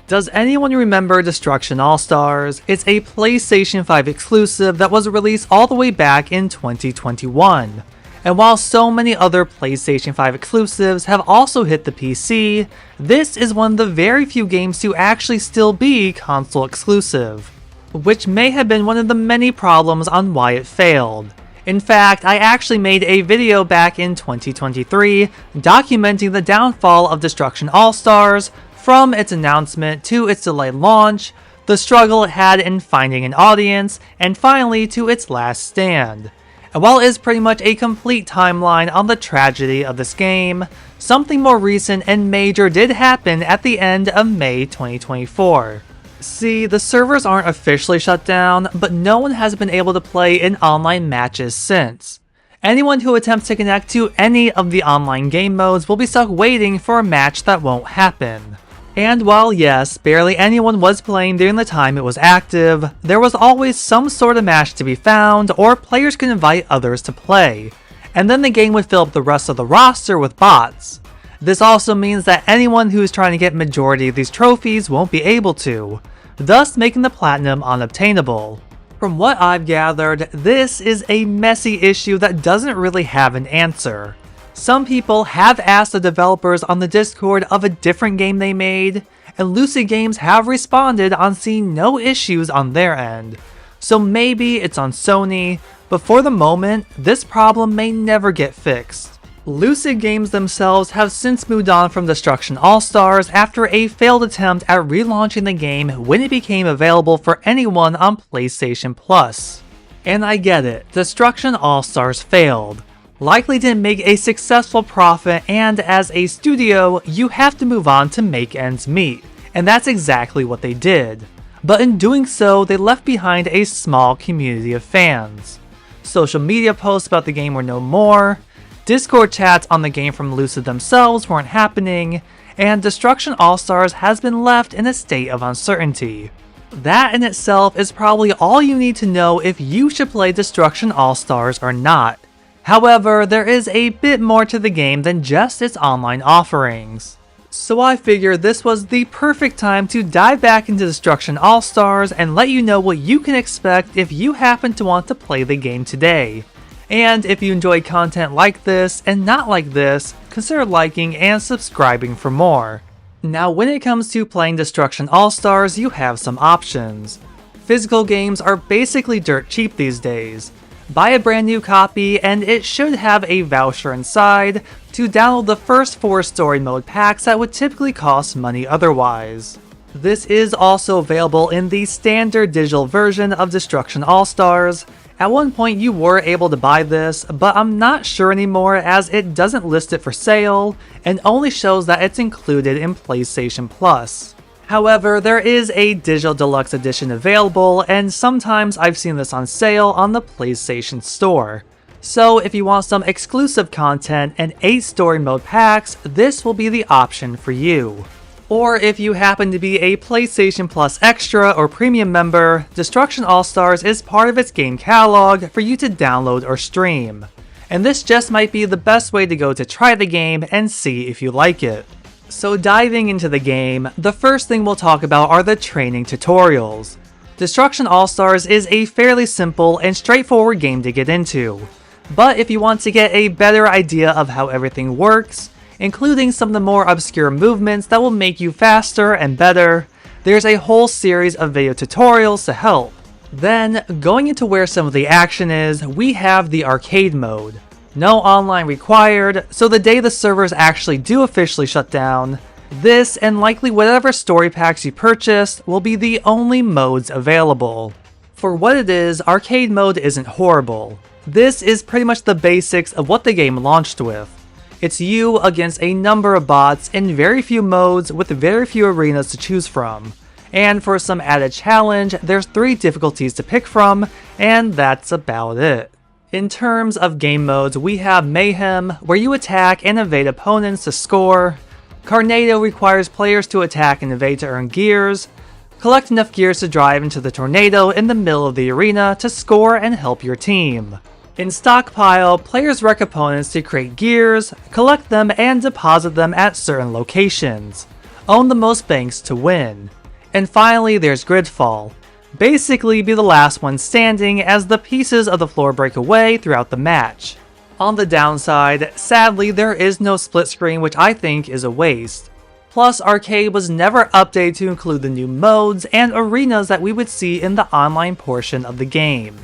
Does anyone remember Destruction All-Stars? It's a PlayStation 5 exclusive that was released all the way back in 2021. And while so many other PlayStation 5 exclusives have also hit the PC, this is one of the very few games to actually still be console exclusive, which may have been one of the many problems on why it failed. In fact, I actually made a video back in 2023 documenting the downfall of Destruction All-Stars from its announcement to its delayed launch, the struggle it had in finding an audience, and finally to its last stand. And while it is pretty much a complete timeline on the tragedy of this game, something more recent and major did happen at the end of May 2024. See, the servers aren't officially shut down, but no one has been able to play in online matches since. Anyone who attempts to connect to any of the online game modes will be stuck waiting for a match that won't happen. And while yes, barely anyone was playing during the time it was active, there was always some sort of match to be found, or players could invite others to play. And then the game would fill up the rest of the roster with bots. This also means that anyone who is trying to get majority of these trophies won't be able to, thus making the platinum unobtainable. From what I've gathered, this is a messy issue that doesn't really have an answer. Some people have asked the developers on the Discord of a different game they made, and Lucid Games have responded on seeing no issues on their end. So maybe it's on Sony, but for the moment, this problem may never get fixed. Lucid Games themselves have since moved on from Destruction All-Stars after a failed attempt at relaunching the game when it became available for anyone on PlayStation Plus. And I get it, Destruction All-Stars failed. Likely didn't make a successful profit, and as a studio, you have to move on to make ends meet, and that's exactly what they did. But in doing so, they left behind a small community of fans. Social media posts about the game were no more, Discord chats on the game from Lucid themselves weren't happening, and Destruction All-Stars has been left in a state of uncertainty. That in itself is probably all you need to know if you should play Destruction All-Stars or not. However, there is a bit more to the game than just its online offerings. So I figured this was the perfect time to dive back into Destruction All-Stars and let you know what you can expect if you happen to want to play the game today. And if you enjoy content like this and not like this, consider liking and subscribing for more. Now when it comes to playing Destruction All-Stars, you have some options. Physical games are basically dirt cheap these days. Buy a brand new copy and it should have a voucher inside to download the first 4 story mode packs that would typically cost money otherwise. This is also available in the standard digital version of Destruction All-Stars. At one point you were able to buy this, but I'm not sure anymore as it doesn't list it for sale and only shows that it's included in PlayStation Plus. However, there is a digital deluxe edition available, and sometimes I've seen this on sale on the PlayStation Store. So if you want some exclusive content and 8 story mode packs, this will be the option for you. Or if you happen to be a PlayStation Plus Extra or Premium member, Destruction All-Stars is part of its game catalog for you to download or stream. And this just might be the best way to go to try the game and see if you like it. So diving into the game, the first thing we'll talk about are the training tutorials. Destruction All-Stars is a fairly simple and straightforward game to get into. But if you want to get a better idea of how everything works, including some of the more obscure movements that will make you faster and better, there's a whole series of video tutorials to help. Then, going into where some of the action is, we have the arcade mode. No online required, so the day the servers actually do officially shut down, this and likely whatever story packs you purchased will be the only modes available. For what it is, arcade mode isn't horrible. This is pretty much the basics of what the game launched with. It's you against a number of bots in very few modes with very few arenas to choose from. And for some added challenge, there's 3 difficulties to pick from, and that's about it. In terms of game modes, we have Mayhem, where you attack and evade opponents to score. Tornado requires players to attack and evade to earn gears. Collect enough gears to drive into the tornado in the middle of the arena to score and help your team. In Stockpile, players wreck opponents to create gears, collect them, and deposit them at certain locations. own the most banks to win. And finally, there's Gridfall. Basically be the last one standing as the pieces of the floor break away throughout the match. On the downside, sadly there is no split screen, which I think is a waste. Plus, Arcade was never updated to include the new modes and arenas that we would see in the online portion of the game.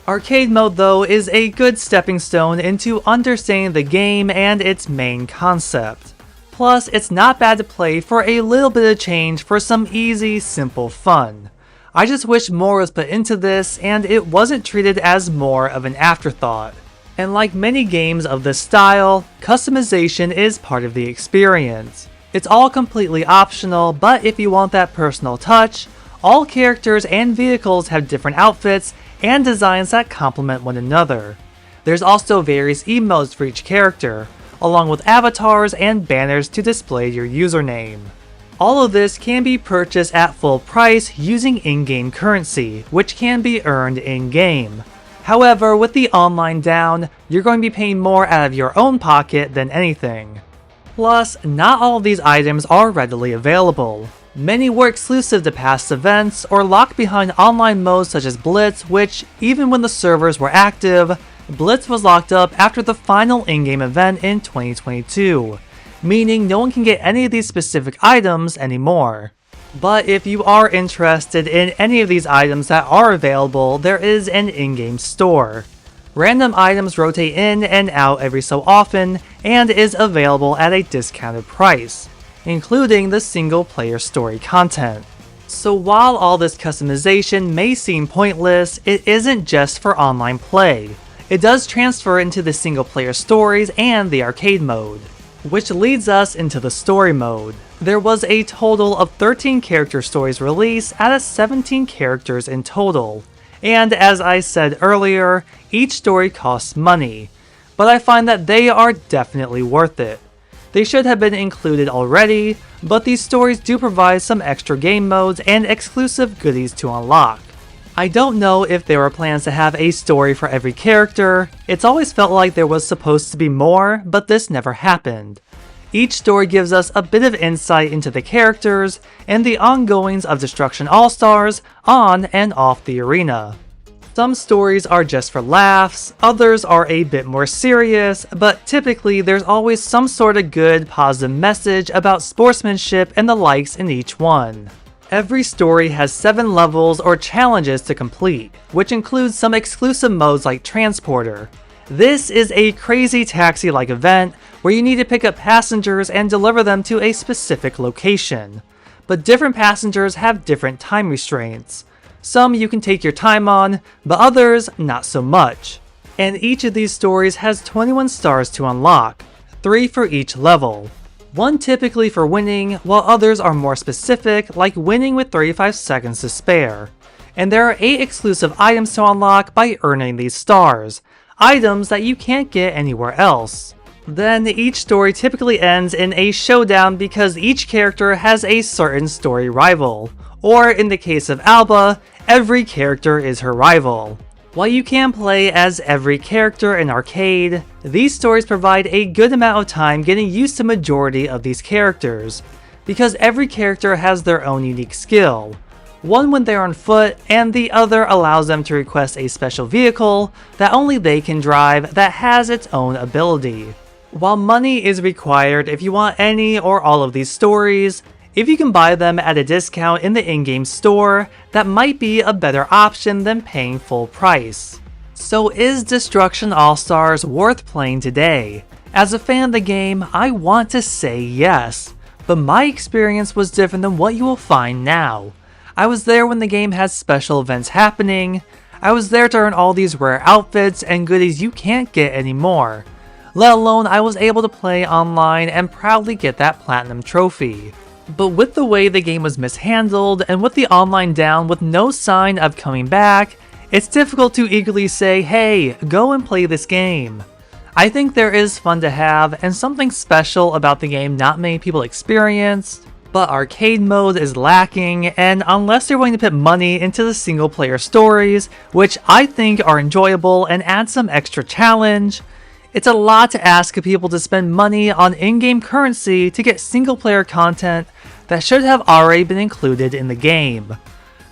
Arcade mode though is a good stepping stone into understanding the game and its main concept. Plus, it's not bad to play for a little bit of change for some easy, simple fun. I just wish more was put into this and it wasn't treated as more of an afterthought. And like many games of this style, customization is part of the experience. It's all completely optional, but if you want that personal touch, all characters and vehicles have different outfits and designs that complement one another. There's also various emotes for each character, along with avatars and banners to display your username. All of this can be purchased at full price using in-game currency, which can be earned in-game. However, with the online down, you're going to be paying more out of your own pocket than anything. Plus, not all of these items are readily available. Many were exclusive to past events or locked behind online modes such as Blitz, which, even when the servers were active, Blitz was locked up after the final in-game event in 2022, meaning no one can get any of these specific items anymore. But if you are interested in any of these items that are available, there is an in-game store. Random items rotate in and out every so often and is available at a discounted price, including the single-player story content. So while all this customization may seem pointless, it isn't just for online play. It does transfer into the single-player stories and the arcade mode. Which leads us into the story mode. There was a total of 13 character stories released out of 17 characters in total. And as I said earlier, each story costs money, but I find that they are definitely worth it. They should have been included already, but these stories do provide some extra game modes and exclusive goodies to unlock. I don't know if there were plans to have a story for every character. It's always felt like there was supposed to be more, but this never happened. Each story gives us a bit of insight into the characters and the ongoings of Destruction AllStars on and off the arena. Some stories are just for laughs, others are a bit more serious, but typically there's always some sort of good, positive message about sportsmanship and the likes in each one. Every story has 7 levels or challenges to complete, which includes some exclusive modes like Transporter. This is a crazy taxi-like event where you need to pick up passengers and deliver them to a specific location. But different passengers have different time restraints. Some you can take your time on, but others not so much. And each of these stories has 21 stars to unlock, 3 for each level. One typically for winning, while others are more specific, like winning with 35 seconds to spare. And there are 8 exclusive items to unlock by earning these stars, items that you can't get anywhere else. Then each story typically ends in a showdown because each character has a certain story rival, or in the case of Alba, every character is her rival. While you can play as every character in arcade, these stories provide a good amount of time getting used to the majority of these characters, because every character has their own unique skill. One when they're on foot, and the other allows them to request a special vehicle that only they can drive that has its own ability. While money is required if you want any or all of these stories, if you can buy them at a discount in the in-game store, that might be a better option than paying full price. So is Destruction AllStars worth playing today? As a fan of the game, I want to say yes, but my experience was different than what you will find now. I was there when the game had special events happening. I was there to earn all these rare outfits and goodies you can't get anymore. Let alone I was able to play online and proudly get that platinum trophy. But with the way the game was mishandled and with the online down with no sign of coming back, it's difficult to eagerly say, hey, go and play this game. I think there is fun to have and something special about the game not many people experienced, but arcade mode is lacking, and unless they're willing to put money into the single player stories, which I think are enjoyable and add some extra challenge, it's a lot to ask of people to spend money on in-game currency to get single player content that should have already been included in the game,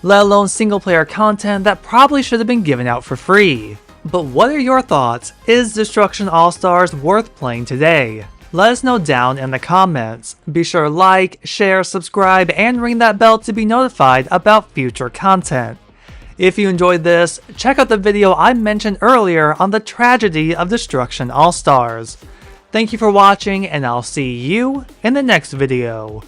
let alone single player content that probably should have been given out for free. But what are your thoughts? Is Destruction All-Stars worth playing today? Let us know down in the comments. Be sure to like, share, subscribe, and ring that bell to be notified about future content. If you enjoyed this, check out the video I mentioned earlier on the tragedy of Destruction All-Stars. Thank you for watching, and I'll see you in the next video.